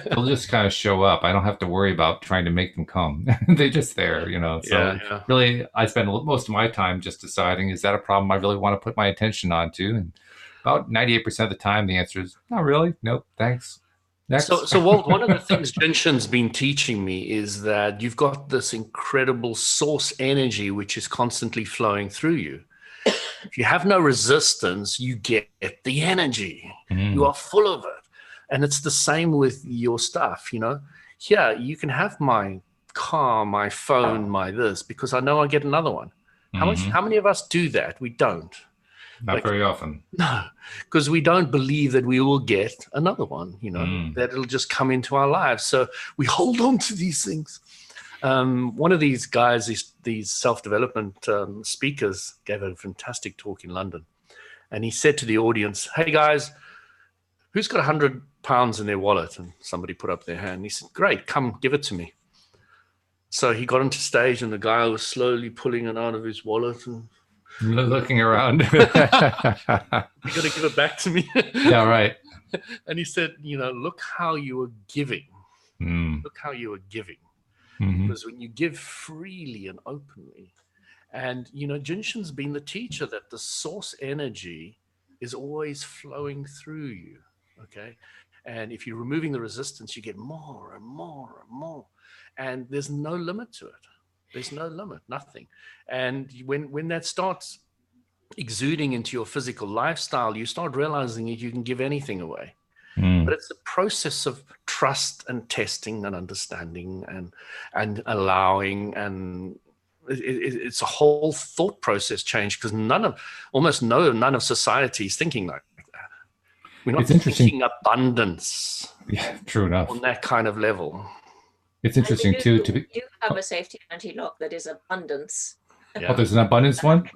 they'll just kind of show up. I don't have to worry about trying to make them come. They're just there, So really, I spend most of my time just deciding, is that a problem I really want to put my attention onto? And about 98% of the time, the answer is, not really. Nope, thanks. Next. So Walt, one of the things Jin Shin's been teaching me is that you've got this incredible source energy which is constantly flowing through you. If you have no resistance, you get the energy. You are full of it. And it's the same with your stuff, Here, you can have my car, my phone, my this, because I know I get another one. How many of us do that? We don't. Not very often. No, because we don't believe that we will get another one, that it'll just come into our lives. So we hold on to these things. One of these guys, these self-development speakers, gave a fantastic talk in London. And he said to the audience, hey, guys, who's got £100 in their wallet? And somebody put up their hand. He said, great, come give it to me. So he got onto stage, and the guy was slowly pulling it out of his wallet and looking around. You got to give it back to me. Yeah, right. And he said, look how you are giving. Look how you are giving. Because when you give freely and openly, and, Jin Shin's been the teacher that the source energy is always flowing through you, okay? And if you're removing the resistance, you get more and more and more. And there's no limit to it. There's no limit, nothing. And when that starts exuding into your physical lifestyle, you start realizing that you can give anything away. But it's a process of trust and testing and understanding and allowing, and it's a whole thought process change, because none of society is thinking like that. We're not thinking abundance. Yeah, true enough. On that kind of level. It's interesting too to be. You have a safety anti-lock that is abundance. Yeah. Oh, there's an abundance one.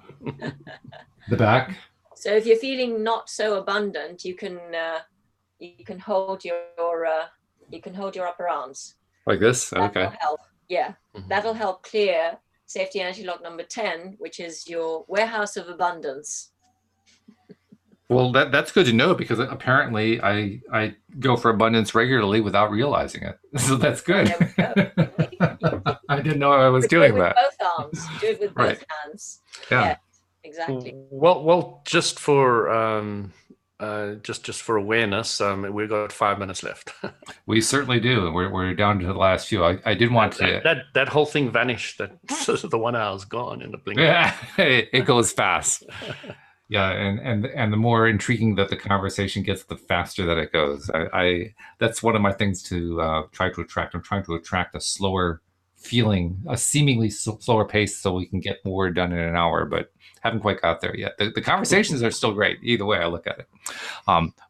The back. So if you're feeling not so abundant, you can hold your You can hold your upper arms. Like this? Okay. That'll help. Yeah, Mhm. that'll help clear safety energy lock number 10, which is your warehouse of abundance. Well, that's good to know, because apparently I go for abundance regularly without realizing it. So that's good. There we go. I didn't know I was Do doing it with that. both arms. Do it with Right. both hands. Yeah. Exactly. Well, just for just for awareness, we've got 5 minutes left. We certainly do. We're down to the last few. I did want to. That whole thing vanished. That the 1 hour's gone in the blink. Yeah, it goes fast. Yeah, and the more intriguing that the conversation gets, the faster that it goes. I that's one of my things to try to attract. I'm trying to attract a slower feeling, a seemingly slower pace, so we can get more done in an hour. But haven't quite got there yet. The conversations are still great. Either way I look at it.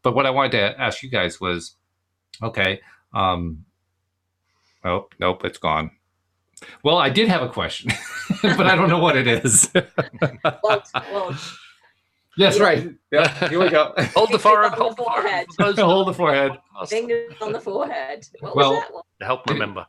But what I wanted to ask you guys was, okay. Oh, nope, it's gone. Well, I did have a question, but I don't know what it is. Well, Yes, right. Yeah, here we go. Hold the forehead. Hold the forehead. Hold the forehead. Fingers on the forehead. What Well, was that one? Help remember.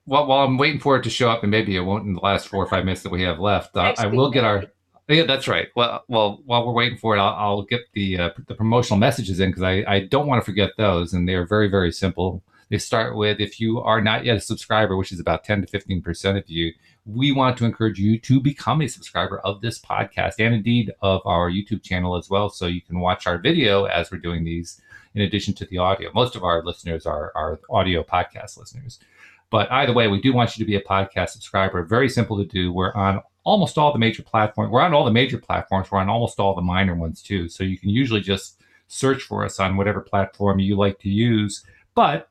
While I'm waiting for it to show up, and maybe it won't in the last 4 or 5 minutes that we have left, Next I will week, get our. maybe. Yeah, that's right. Well, while we're waiting for it, I'll get the promotional messages in, because I don't want to forget those, and they are very, very simple. They start with, if you are not yet a subscriber, which is about 10 to 15% of you, we want to encourage you to become a subscriber of this podcast, and indeed of our YouTube channel as well, so you can watch our video as we're doing these in addition to the audio. Most of our listeners are audio podcast listeners. But either way, we do want you to be a podcast subscriber. Very simple to do. We're on almost all the major platforms. We're on all the major platforms. We're on almost all the minor ones too. So you can usually just search for us on whatever platform you like to use. But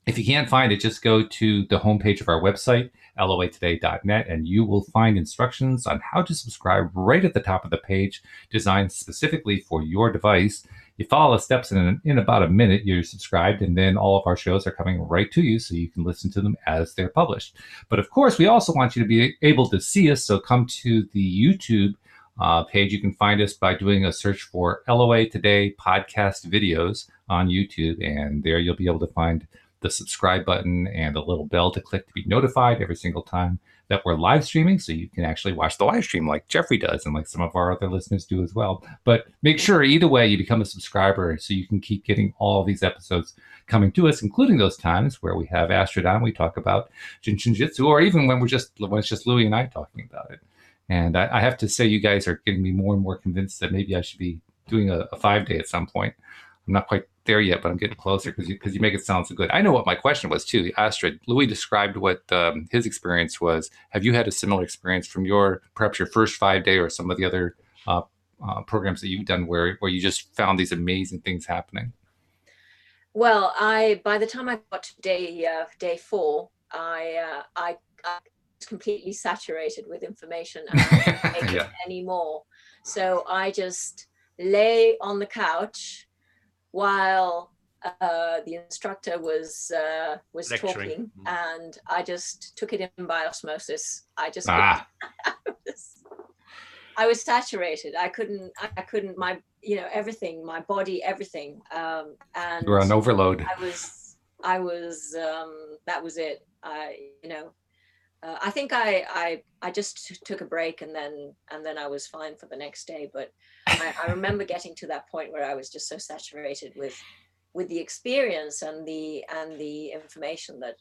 if you can't find it, just go to the homepage of our website, loatoday.net, and you will find instructions on how to subscribe right at the top of the page, designed specifically for your device. You follow the steps, and in about a minute, you're subscribed, and then all of our shows are coming right to you, so you can listen to them as they're published. But of course, we also want you to be able to see us, so come to the YouTube page. You can find us by doing a search for LOA Today podcast videos on YouTube, and there you'll be able to find the subscribe button and a little bell to click to be notified every single time that we're live streaming, so you can actually watch the live stream like Jeffrey does and like some of our other listeners do as well. But make sure either way you become a subscriber, so you can keep getting all these episodes coming to us, including those times where we have Astrid on, we talk about Jin Shin Jyutsu, or even when it's just Louis and I talking about it. And I have to say, you guys are getting me more and more convinced that maybe I should be doing a 5-day at some point. I'm not quite there yet, but I'm getting closer, because you make it sound so good. I know what my question was too, Astrid. Louis described what his experience was. Have you had a similar experience from perhaps your first 5-day, or some of the other programs that you've done where you just found these amazing things happening? Well, by the time I got to day 4, I was completely saturated with information, and I couldn't take it anymore. So I just lay on the couch while the instructor was talking, and I just took it in by osmosis. I just I was saturated. I couldn't my everything, my body, everything, and you were on overload. I was that was it. I think I just took a break, and then I was fine for the next day. But I remember getting to that point where I was just so saturated with the experience and the information that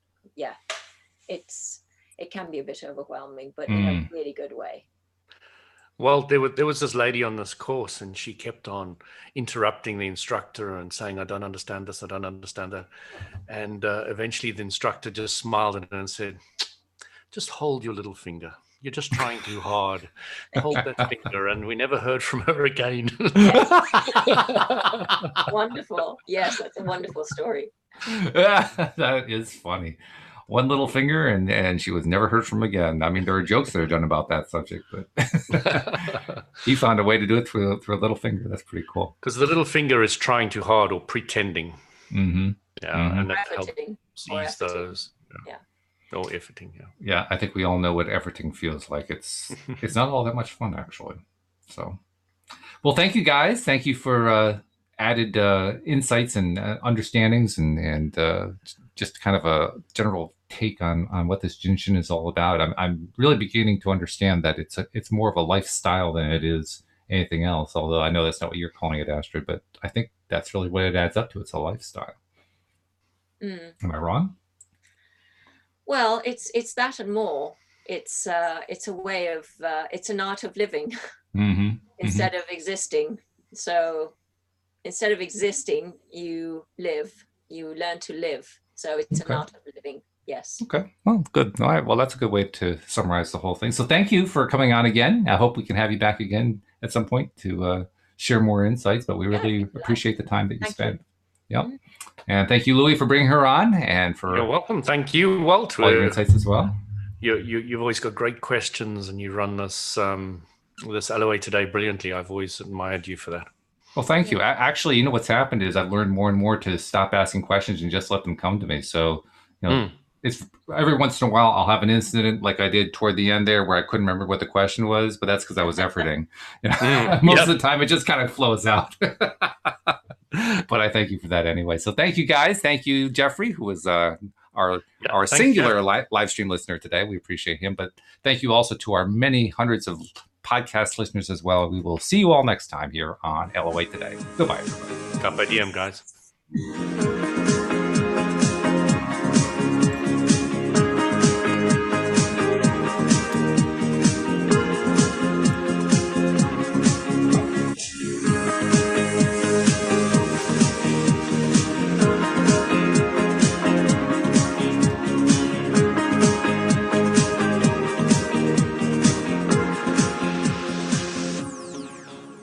it can be a bit overwhelming, but in a really good way. Well, there was this lady on this course, and she kept on interrupting the instructor and saying, "I don't understand this, I don't understand that." And eventually the instructor just smiled at her and said, "Just hold your little finger. You're just trying too hard. Hold that finger." And we never heard from her again. Wonderful. Yes, that's a wonderful story. That is funny. One little finger, and she was never heard from again. I mean, there are jokes that are done about that subject, but he found a way to do it through a little finger. That's pretty cool. Because the little finger is trying too hard or pretending. Mm-hmm. Yeah, mm-hmm. and that helps ease those. Yeah. Oh, efforting, yeah. Yeah, I think we all know what efforting feels like. It's not all that much fun, actually. So, well, thank you guys. Thank you for added insights and understandings and just kind of a general take on what this Jin Shin is all about. I'm really beginning to understand that it's more of a lifestyle than it is anything else. Although I know that's not what you're calling it, Astrid, but I think that's really what it adds up to. It's a lifestyle. Am I wrong? Well, it's that and more. It's a way of it's an art of living instead of existing. So instead of existing, you live. You learn to live. So it's an art of living. Yes. Okay. Well, good. All right. Well, that's a good way to summarize the whole thing. So thank you for coming on again. I hope we can have you back again at some point to share more insights, but we really appreciate the time that you spent. Yep. And thank you, Louis, for bringing her on and for... You're welcome. Thank you, Walt. All your insights as well. You've always got great questions and you run this LOA today brilliantly. I've always admired you for that. Well, thank you. Actually, you know, what's happened is I've learned more and more to stop asking questions and just let them come to me. So, you know, it's every once in a while I'll have an incident like I did toward the end there where I couldn't remember what the question was, but that's because I was efforting. You know, most of the time it just kind of flows out. But I thank you for that anyway. So thank you, guys. Thank you, Jeffrey, who was our singular live stream listener today. We appreciate him. But thank you also to our many hundreds of podcast listeners as well. We will see you all next time here on LOA Today. Goodbye, everybody. Carpe diem, guys.